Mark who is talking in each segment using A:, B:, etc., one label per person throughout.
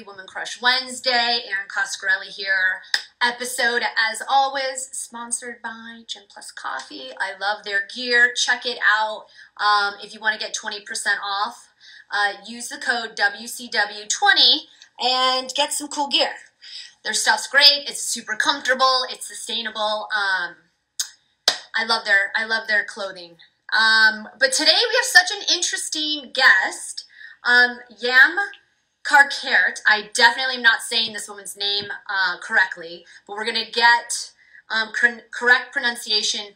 A: Woman Crush Wednesday. Erin Coscarelli here. Episode, as always, sponsored by Gym Plus Coffee. I love their gear. Check it out. If you want to get 20% off, use the code WCW20 and get some cool gear. Their stuff's great. It's super comfortable. It's sustainable. I love their clothing. But today we have such an interesting guest. Karkaiart. I definitely am not saying this woman's name correctly, but we're going to get correct pronunciation.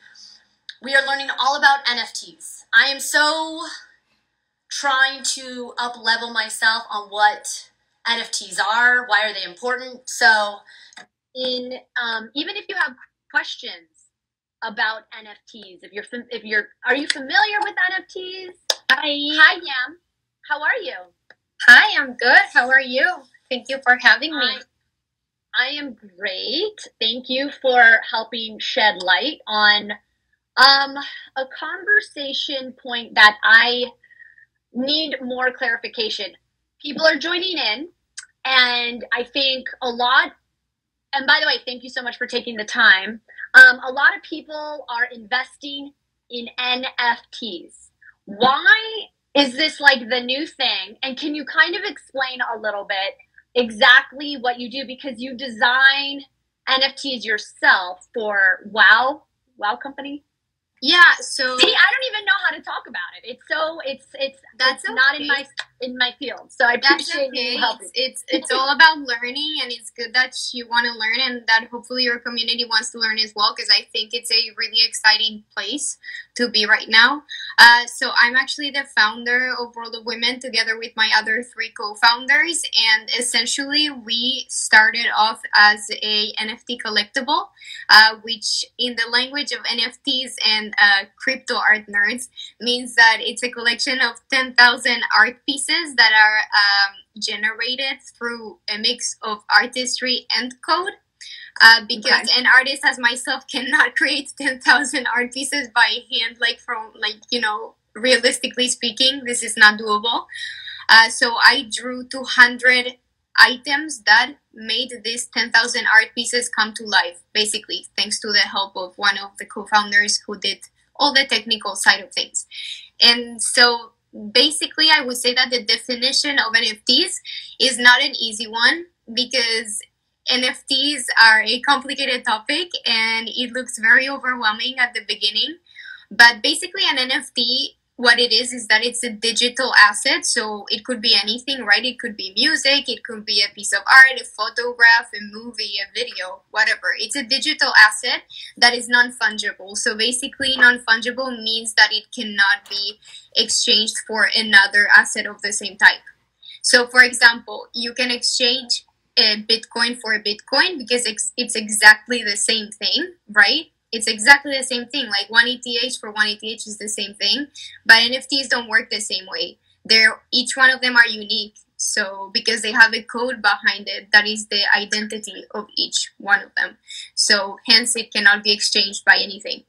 A: We are learning all about NFTs. I am so trying to up-level myself on what NFTs are, why are they important. So even if you have questions about NFTs, are you familiar with NFTs? Hi, Yam. How are you?
B: Hi, I'm good. How are you? Thank you for having me.
A: I am great. Thank you for helping shed light on a conversation point that I need more clarification. People are joining in, and I think a lot, and by the way, thank you so much for taking the time. A lot of people are investing in NFTs. Why is this like the new thing? And can you kind of explain a little bit exactly what you do? Because you design NFTs yourself for Wow company.
B: Yeah, so
A: see, I don't even know how to talk about it. It's not in my field. So I appreciate you helping.
B: It's all about learning, and it's good that you want to learn and that hopefully your community wants to learn as well, because I think it's a really exciting place to be right now. So I'm actually the founder of World of Women together with my other 3 co-founders, and essentially we started off as a NFT collectible, which in the language of NFTs and crypto art nerds means that it's a collection of 10,000 art pieces that are generated through a mix of artistry and code. Because an artist as myself cannot create 10,000 art pieces by hand, realistically speaking, this is not doable. So I drew 200 items that made these 10,000 art pieces come to life, basically, thanks to the help of one of the co-founders who did all the technical side of things. And so basically, I would say that the definition of NFTs is not an easy one, because NFTs are a complicated topic and it looks very overwhelming at the beginning. But basically, an NFT, what it is that it's a digital asset. So it could be anything, right? It could be music, it could be a piece of art, a photograph, a movie, a video, whatever. It's a digital asset that is non-fungible. So basically, non-fungible means that it cannot be exchanged for another asset of the same type. So for example, you can exchange a Bitcoin for a Bitcoin because it's exactly the same thing, right? It's exactly the same thing. Like 1 ETH for 1 ETH is the same thing, but NFTs don't work the same way. Each one of them are unique. So because they have a code behind it, that is the identity of each one of them. So hence it cannot be exchanged by anything.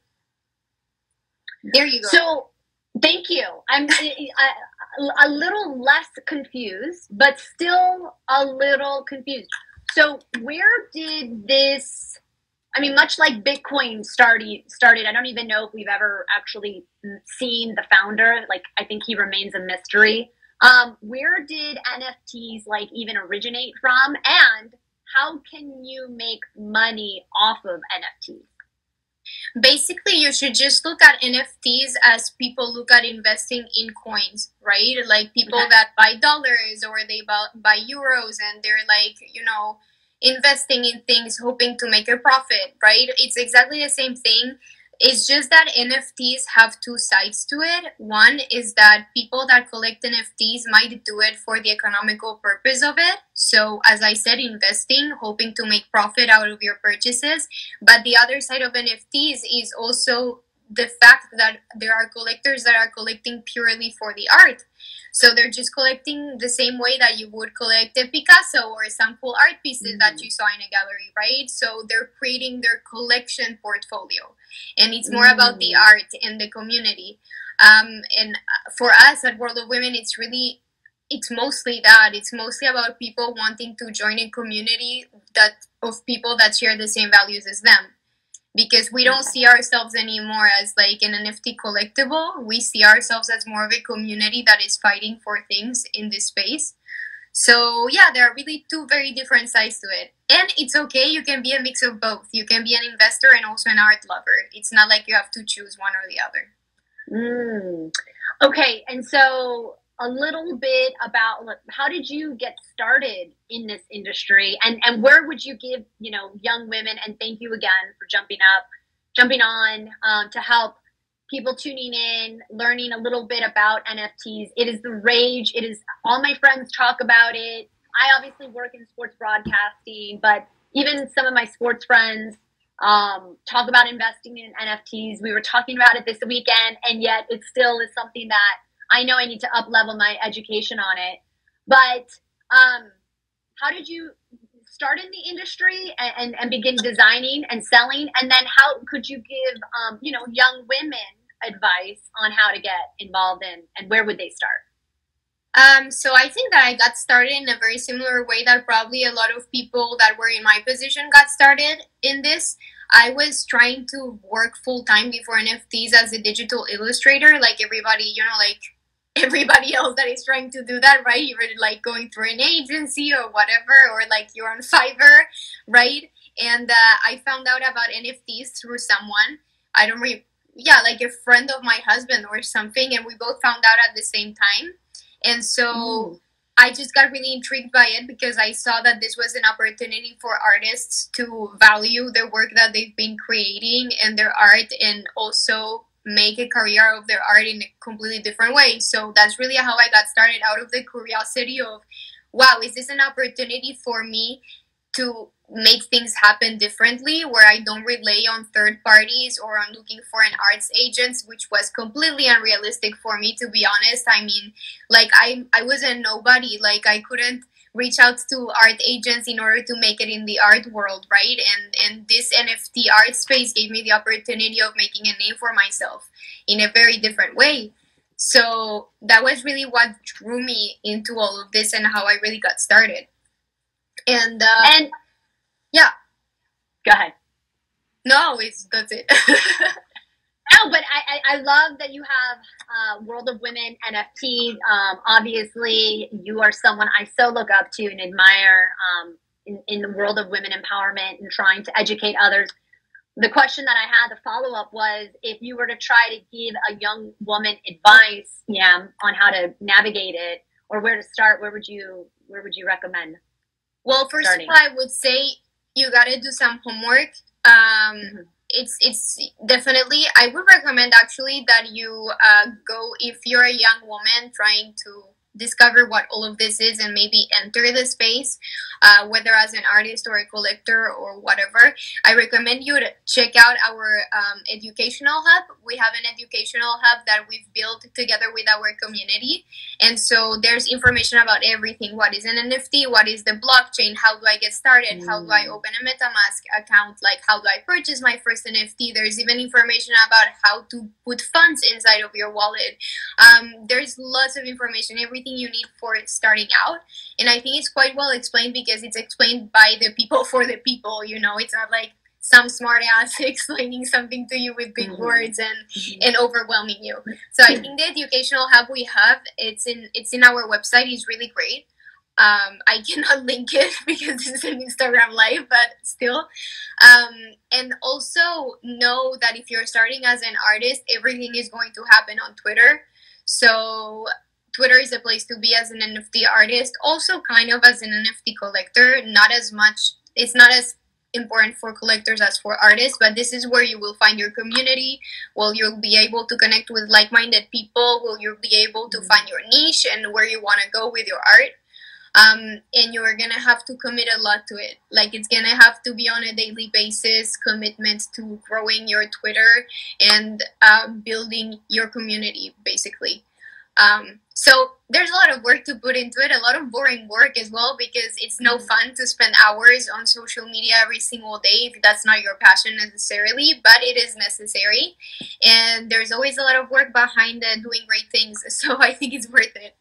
B: There you go.
A: So thank you. I'm a little less confused, but still a little confused. So where did this, much like Bitcoin started, I don't even know if we've ever actually seen the founder. Like, I think he remains a mystery. Where did NFTs even originate from, and how can you make money off of NFTs?
B: Basically, you should just look at NFTs as people look at investing in coins, right? Like people that buy dollars or they buy euros, and they're investing in things hoping to make a profit, right? It's exactly the same thing. It's just that NFTs have 2 sides to it. One is that people that collect NFTs might do it for the economical purpose of it. So as I said, investing, hoping to make profit out of your purchases. But the other side of NFTs is also the fact that there are collectors that are collecting purely for the art. So they're just collecting the same way that you would collect a Picasso or some cool art pieces that you saw in a gallery, right? So they're creating their collection portfolio. And it's more about the art and the community. And for us at World of Women, it's really it's mostly that. It's mostly about people wanting to join a community that of people that share the same values as them. Because we don't see ourselves anymore as like an NFT collectible. We see ourselves as more of a community that is fighting for things in this space. So yeah, there are really two very different sides to it. And it's okay, you can be a mix of both. You can be an investor and also an art lover. It's not like you have to choose one or the other.
A: Okay, and so a little bit about how did you get started in this industry, and where would you give young women, and thank you again for jumping on to help people tuning in, learning a little bit about NFTs. It is the rage. It is, all my friends talk about it. I obviously work in sports broadcasting, but even some of my sports friends talk about investing in NFTs. We were talking about it this weekend, and yet it still is something that I know I need to up level my education on it. But how did you start in the industry and begin designing and selling? And then how could you give young women advice on how to get involved in, and where would they start?
B: So I think that I got started in a very similar way that probably a lot of people that were in my position got started in this. I was trying to work full time before NFTs as a digital illustrator, like everybody, like everybody else that is trying to do that, right? You're like going through an agency or whatever, or like you're on Fiverr, right? And I found out about NFTs through someone. I don't really, like a friend of my husband or something, and we both found out at the same time. And so I just got really intrigued by it because I saw that this was an opportunity for artists to value the work that they've been creating and their art, and also make a career of their art in a completely different way. So that's really how I got started, out of the curiosity of, wow, is this an opportunity for me to make things happen differently, where I don't rely on third parties or on looking for an arts agent, which was completely unrealistic for me, to be honest. I mean, like I was a nobody. Like I couldn't reach out to art agents in order to make it in the art world, right? And this NFT art space gave me the opportunity of making a name for myself in a very different way. So that was really what drew me into all of this and how I really got started. And yeah,
A: go ahead.
B: No, that's it.
A: No, but I love that you have World of Women NFTs. Obviously, you are someone I so look up to and admire in the world of women empowerment and trying to educate others. The question that I had, the follow-up, was if you were to try to give a young woman advice, on how to navigate it or where to start, where would you recommend?
B: Well, first of all, I would say you got to do some homework. It's definitely, I would recommend actually that you go, if you're a young woman trying to discover what all of this is and maybe enter the space, whether as an artist or a collector or whatever, I recommend you to check out our educational hub. We have an educational hub that we've built together with our community. And so there's information about everything. What is an NFT? What is the blockchain? How do I get started? How do I open a MetaMask account? Like, how do I purchase my first NFT? There's even information about how to put funds inside of your wallet. There's lots of information, everything you need for starting out. And I think it's quite well explained because it's explained by the people for the people. It's not like some smart ass explaining something to you with big words and overwhelming you. So I think the educational hub we have, it's in our website, is really great. I cannot link it because it's an Instagram live, but still. And also know that if you're starting as an artist, everything is going to happen on Twitter. So Twitter is a place to be as an NFT artist, also kind of as an NFT collector. Not as much, it's not as important for collectors as for artists, but this is where you will find your community, where you'll be able to connect with like-minded people, where you'll be able to find your niche and where you want to go with your art. And you're gonna have to commit a lot to it. Like, it's gonna have to be on a daily basis, commitment to growing your Twitter and building your community, basically. So there's a lot of work to put into it, a lot of boring work as well, because it's no fun to spend hours on social media every single day if that's not your passion necessarily, but it is necessary. And there's always a lot of work behind doing great things. So I think it's worth it.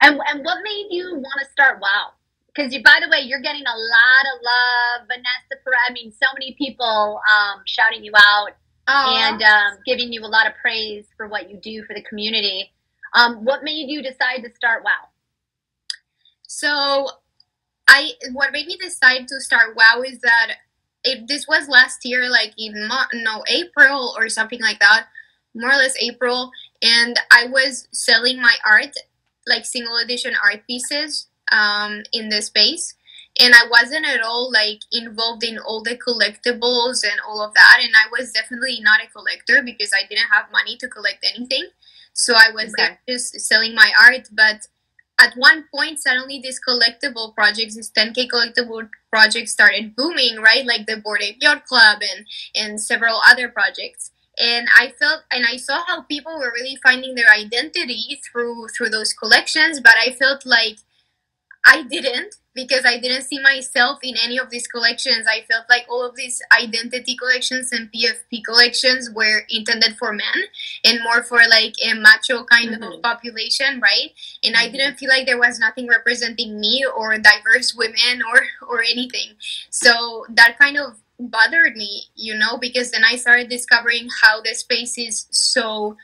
A: And what made you want to start WoW? Because you, by the way, you're getting a lot of love, Vanessa. I mean, so many people shouting you out and giving you a lot of praise for what you do for the community. What made you decide to start WoW?
B: So what made me decide to start WoW is that this was last year, like in April or something like that, more or less April, and I was selling my art, like single edition art pieces, in the space, and I wasn't at all like involved in all the collectibles and all of that, and I was definitely not a collector because I didn't have money to collect anything, so I was there just selling my art. But at one point, suddenly these collectible projects, these 10K collectible projects started booming, right? Like the Bored Ape Yacht Club and several other projects. And I felt, and I saw how people were really finding their identity through those collections, but I felt like I didn't, because I didn't see myself in any of these collections. I felt like all of these identity collections and PFP collections were intended for men and more for like a macho kind of population, right? And I didn't feel like there was nothing representing me or diverse women or anything. So that kind of bothered me, because then I started discovering how the space is so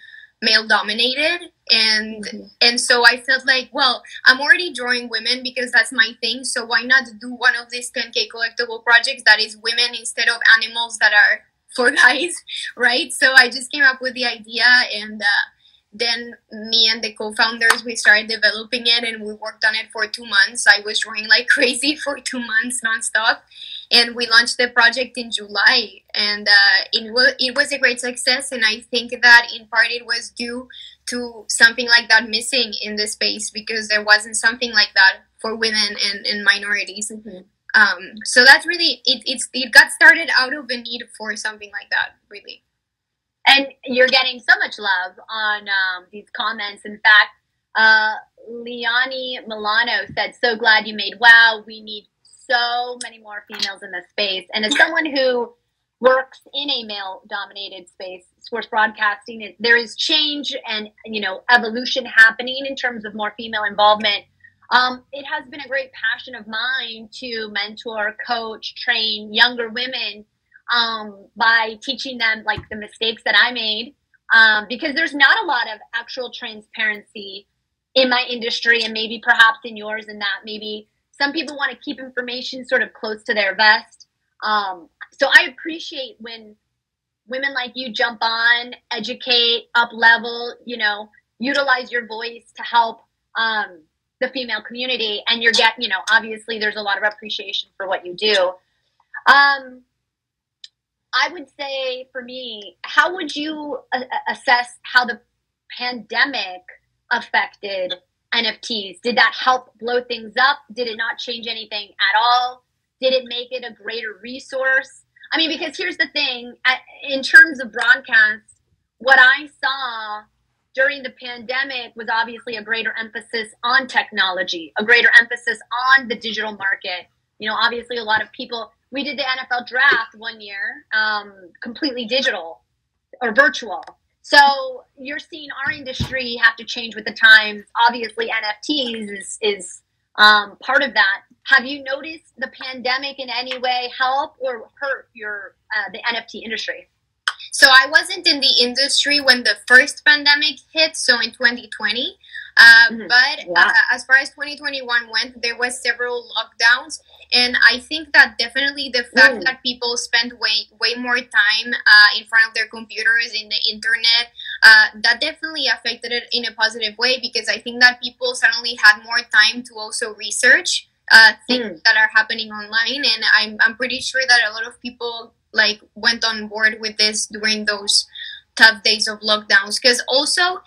B: male dominated, and so I felt like, well, I'm already drawing women because that's my thing, so why not do one of these 10K collectible projects that is women instead of animals that are for guys, right? So I just came up with the idea, and then me and the co-founders, we started developing it, and we worked on it for 2 months. I was drawing like crazy for 2 months nonstop, and we launched the project in July, and it was a great success. And I think that in part it was due to something like that missing in the space, because there wasn't something like that for women and minorities. So that's really it got started out of a need for something like that, really.
A: And you're getting so much love on these comments. In fact, Liani Milano said, "So glad you made WoW. We need so many more females in this space." And as someone who works in a male-dominated space, sports broadcasting, there is change and evolution happening in terms of more female involvement. It has been a great passion of mine to mentor, coach, train younger women by teaching them like the mistakes that I made, because there's not a lot of actual transparency in my industry, and maybe perhaps in yours, and that maybe some people want to keep information sort of close to their vest. So I appreciate when women like you jump on, educate, up level, utilize your voice to help the female community, and obviously there's a lot of appreciation for what you do. I would say, for me, how would you assess how the pandemic affected NFTs? Did that help blow things up? Did it not change anything at all? Did it make it a greater resource? I mean, because here's the thing, in terms of broadcast, what I saw during the pandemic was obviously a greater emphasis on technology, a greater emphasis on the digital market. Obviously a lot of people, we did the NFL draft one year, completely digital or virtual. So you're seeing our industry have to change with the times. Obviously NFTs is part of that. Have you noticed the pandemic in any way help or hurt the NFT industry?
B: So I wasn't in the industry when the first pandemic hit, so in 2020. But as far as 2021 went, there was several lockdowns, and I think that definitely the fact that people spent way more time in front of their computers, in the internet, that definitely affected it in a positive way, because I think that people suddenly had more time to also research things that are happening online, and I'm pretty sure that a lot of people like went on board with this during those tough days of lockdowns. Because also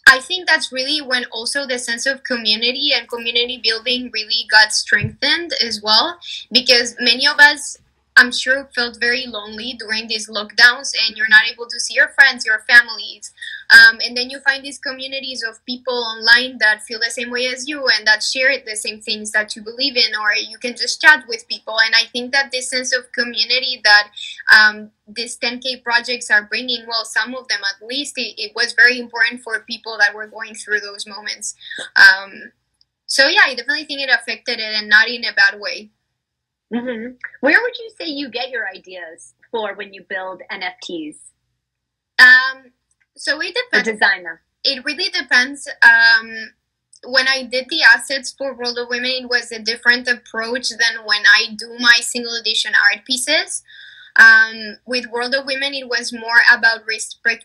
B: I think that's really when also the sense of community and community building really got strengthened as well, because many of us I'm sure felt very lonely during these lockdowns, and you're not able to see your friends, your families. And then you find these communities of people online that feel the same way as you and that share the same things that you believe in, or you can just chat with people. And I think that this sense of community that these 10K projects are bringing, well, some of them at least, it was very important for people that were going through those moments. So yeah, I definitely think it affected it, and not in a bad way.
A: Mm-hmm. Where would you say you get your ideas for when you build NFTs?
B: So it depends.
A: Or design them?
B: It really depends. When I did the assets for World of Women, it was a different approach than when I do my single edition art pieces. With World of Women, it was more about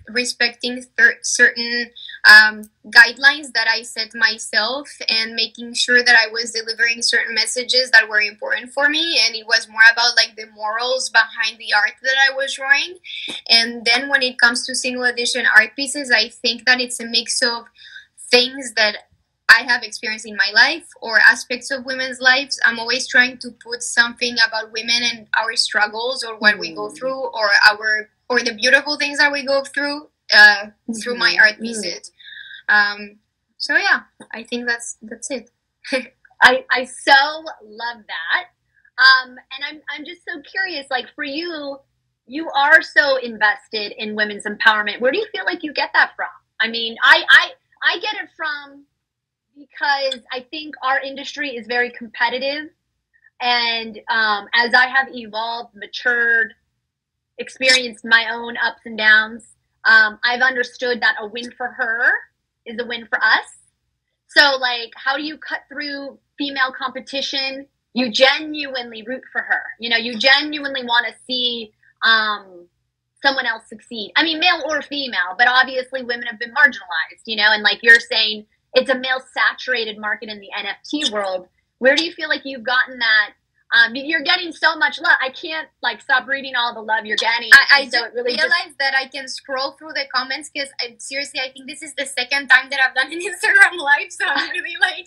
B: respecting certain guidelines that I set myself, and making sure that I was delivering certain messages that were important for me. And it was more about like the morals behind the art that I was drawing. And then when it comes to single edition art pieces, I think that it's a mix of things that I have experienced in my life, or aspects of women's lives. I'm always trying to put something about women and our struggles, or what we go through, or the beautiful things that we go through through my art pieces. So yeah, I think that's it.
A: I so love that. And I'm just so curious, like for you, you are so invested in women's empowerment. Where do you feel like you get that from? I mean, I get it from, because I think our industry is very competitive, and as I have evolved, matured, experienced my own ups and downs, I've understood that a win for her is a win for us. So like, how do you cut through female competition? You genuinely root for her. You know, you genuinely want to see someone else succeed. I mean, male or female, but obviously women have been marginalized, you know, and like you're saying, it's a male-saturated market in the NFT world. Where do you feel like you've gotten that? You're getting so much love. I can't like stop reading all the love you're getting.
B: I so just realized that I can scroll through the comments, because seriously, I think this is the second time that I've done an Instagram live. So I'm really like,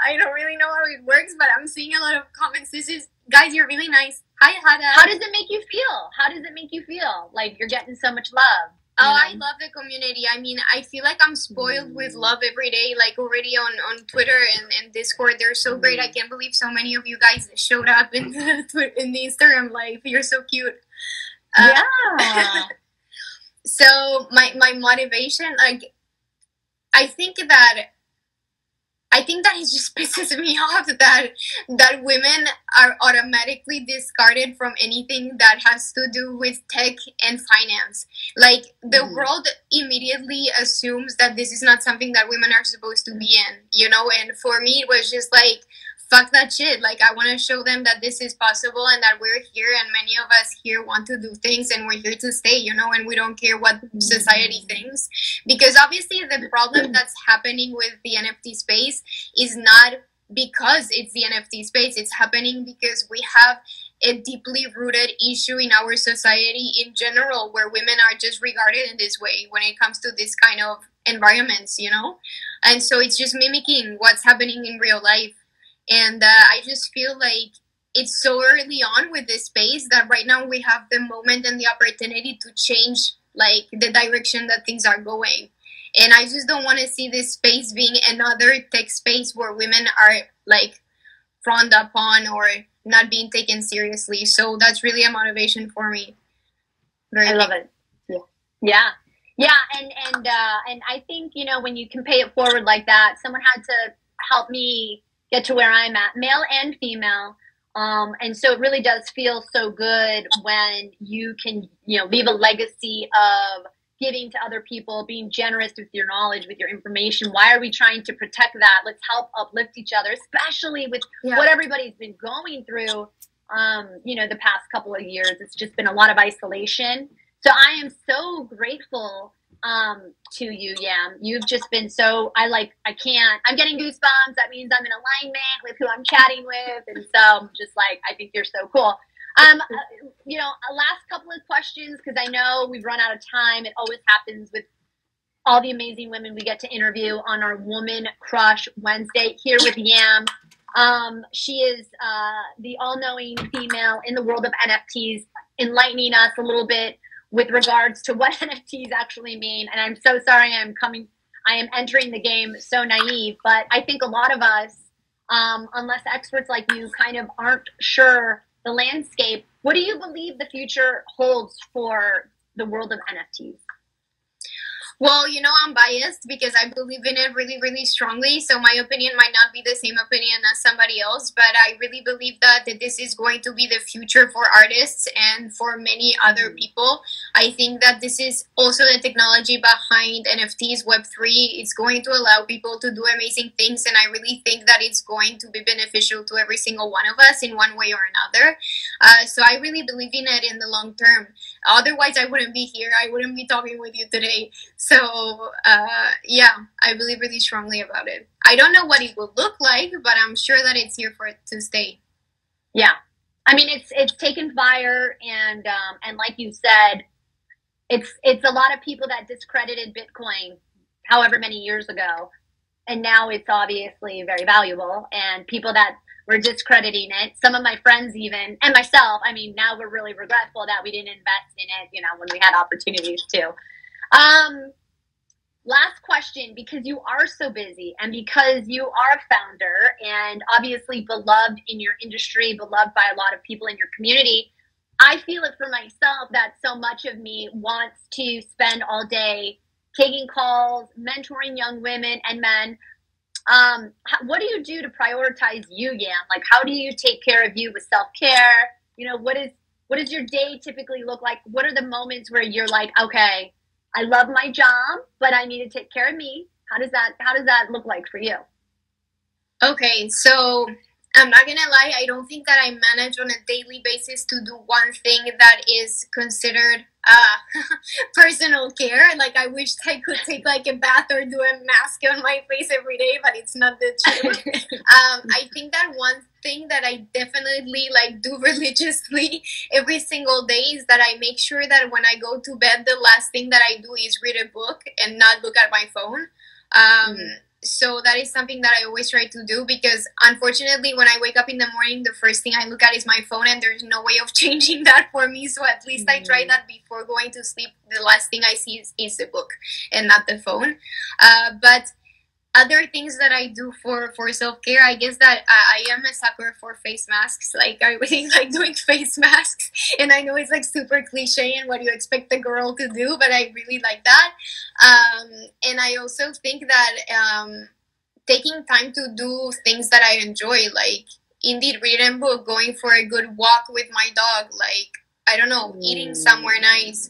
B: I don't really know how it works, but I'm seeing a lot of comments. This is, guys, you're really nice. Hi, Hada.
A: How does it make you feel? How does it make you feel? Like you're getting so much love.
B: Oh, I love the community. I mean, I feel like I'm spoiled with love every day, like already on Twitter and Discord. They're so great. I can't believe so many of you guys showed up in the Instagram live. You're so cute.
A: Yeah.
B: So my motivation, like, I think that it just pisses me off that women are automatically discarded from anything that has to do with tech and finance. Like, the world immediately assumes that this is not something that women are supposed to be in, you know? And for me, it was just like, fuck that shit. Like, I want to show them that this is possible, and that we're here, and many of us here want to do things, and we're here to stay, you know, and we don't care what society thinks. Because obviously the problem that's happening with the NFT space is not because it's the NFT space. It's happening because we have a deeply rooted issue in our society in general, where women are just regarded in this way when it comes to this kind of environments, you know? And so it's just mimicking what's happening in real life. And I just feel like it's so early on with this space that right now we have the moment and the opportunity to change like the direction that things are going. And I just don't want to see this space being another tech space where women are like frowned upon or not being taken seriously. So that's really a motivation for me.
A: I love it. Yeah. And I think, you know, when you can pay it forward like that, someone had to help me get to where I'm at, male and female. And so it really does feel so good when you can, you know, leave a legacy of giving to other people, being generous with your knowledge, with your information. Why are we trying to protect that? Let's help uplift each other, especially with what everybody's been going through, you know, the past couple of years. It's just been a lot of isolation. So I am so grateful to you, Yam. You've just been so, I'm getting goosebumps. That means I'm in alignment with who I'm chatting with. And so I'm just like, I think you're so cool. You know, a last couple of questions, because I know we've run out of time. It always happens with all the amazing women we get to interview on our Woman Crush Wednesday here with Yam. She is the all-knowing female in the world of NFTs, enlightening us a little bit with regards to what NFTs actually mean. And I'm so sorry I am entering the game so naive, but I think a lot of us, unless experts like you kind of aren't sure the landscape, what do you believe the future holds for the world of NFTs?
B: Well, you know, I'm biased because I believe in it really, really strongly. So my opinion might not be the same opinion as somebody else, but I really believe that this is going to be the future for artists and for many other people. I think that this is also the technology behind NFTs, Web3. It's going to allow people to do amazing things, and I really think that it's going to be beneficial to every single one of us in one way or another. So I really believe in it in the long term. Otherwise, I wouldn't be here. I wouldn't be talking with you today. So, yeah, I believe really strongly about it. I don't know what it will look like, but I'm sure that it's here for it to stay.
A: Yeah. I mean, it's taken fire, and like you said, it's a lot of people that discredited Bitcoin however many years ago, and now it's obviously very valuable, and people that were discrediting it, some of my friends even, and myself, I mean, now we're really regretful that we didn't invest in it, you know, when we had opportunities to. Last question, because you are so busy and because you are a founder and obviously beloved in your industry, beloved by a lot of people in your community, I feel it for myself that so much of me wants to spend all day taking calls, mentoring young women and men. What do you do to prioritize you, Yam? Like, how do you take care of you with self-care? You know, what does your day typically look like? What are the moments where you're like, okay, I love my job, but I need to take care of me? How does that look like for you?
B: Okay, so I'm not gonna lie, I don't think that I manage on a daily basis to do one thing that is considered personal care. Like, I wish I could take like a bath or do a mask on my face every day, but it's not the truth. I think that one thing that I definitely like do religiously every single day is that I make sure that when I go to bed, the last thing that I do is read a book and not look at my phone. So that is something that I always try to do, because unfortunately when I wake up in the morning, the first thing I look at is my phone, and there's no way of changing that for me. So at least I try that before going to sleep. The last thing I see is the book and not the phone. But other things that I do for self-care, I guess that I am a sucker for face masks. Like, I really like doing face masks, and I know it's like super cliche and what you expect a girl to do, but I really like that. And I also think that taking time to do things that I enjoy, like indeed reading a book, going for a good walk with my dog, like, I don't know, eating somewhere nice,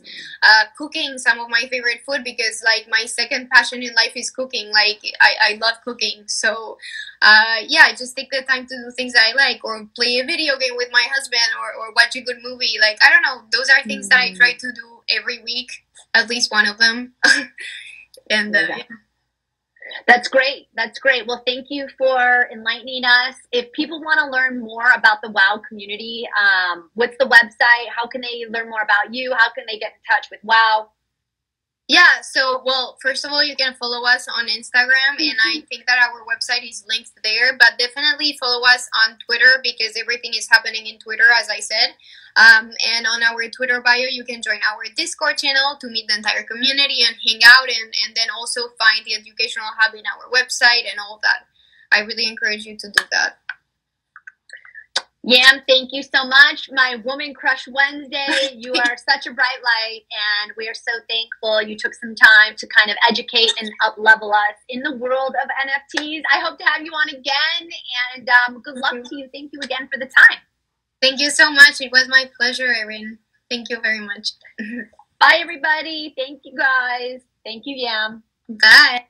B: cooking some of my favorite food, because like my second passion in life is cooking. Like, I love cooking. So yeah, I just take the time to do things that I like, or play a video game with my husband, or watch a good movie. Like, I don't know, those are things that I try to do every week, at least one of them. And yeah.
A: That's great. That's great. Well, thank you for enlightening us. If people want to learn more about the WOW community, what's the website? How can they learn more about you? How can they get in touch with WOW?
B: Yeah, so, well, first of all, you can follow us on Instagram, and I think that our website is linked there, but definitely follow us on Twitter, because everything is happening in Twitter, as I said. And on our Twitter bio, you can join our Discord channel to meet the entire community and hang out, and then also find the educational hub in our website and all of that. I really encourage you to do that.
A: Yam, thank you so much. My Woman Crush Wednesday, you are such a bright light, and we are so thankful you took some time to kind of educate and up-level us in the world of NFTs. I hope to have you on again, and good luck to you. Thank you again for the time.
B: Thank you so much. It was my pleasure, Erin. Thank you very much.
A: Bye, everybody. Thank you, guys. Thank you, Yam.
B: Bye.